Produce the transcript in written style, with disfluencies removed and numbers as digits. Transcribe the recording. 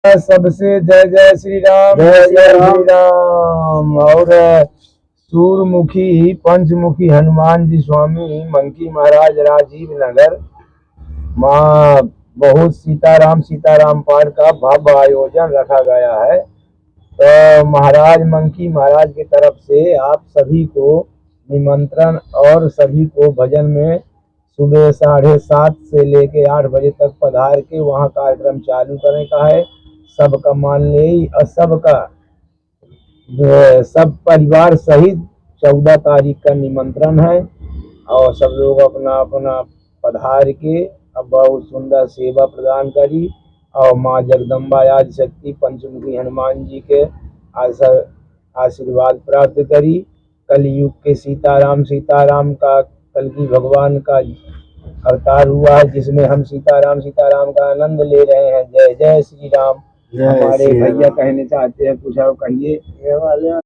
सबसे जय जय श्री राम, जय जय श्री राम। और सूरमुखी पंचमुखी हनुमान जी स्वामी मंकी महाराज राजीव नगर माँ बहुत सीताराम पाठ का भव्य आयोजन रखा गया है। तो महाराज मंकी महाराज की तरफ से आप सभी को निमंत्रण और सभी को भजन में सुबह 7:30 से लेके 8 बजे तक पधार के वहाँ कार्यक्रम चालू करने का है। सबका मान ले और सबका सब परिवार सहित 14 तारीख का निमंत्रण है। और सब लोग अपना अपना पधार के अब बहुत सुंदर सेवा प्रदान करी और माँ जगदम्बा आदि शक्ति पंचमुखी हनुमान जी के आशीर्वाद प्राप्त करी। कलयुग के सीताराम का कलकी भगवान का अवतार हुआ है, जिसमें हम सीताराम का आनंद ले रहे हैं। जय जय श्री राम। हमारे भैया कहने चाहते हैं, कुछ और कहिए।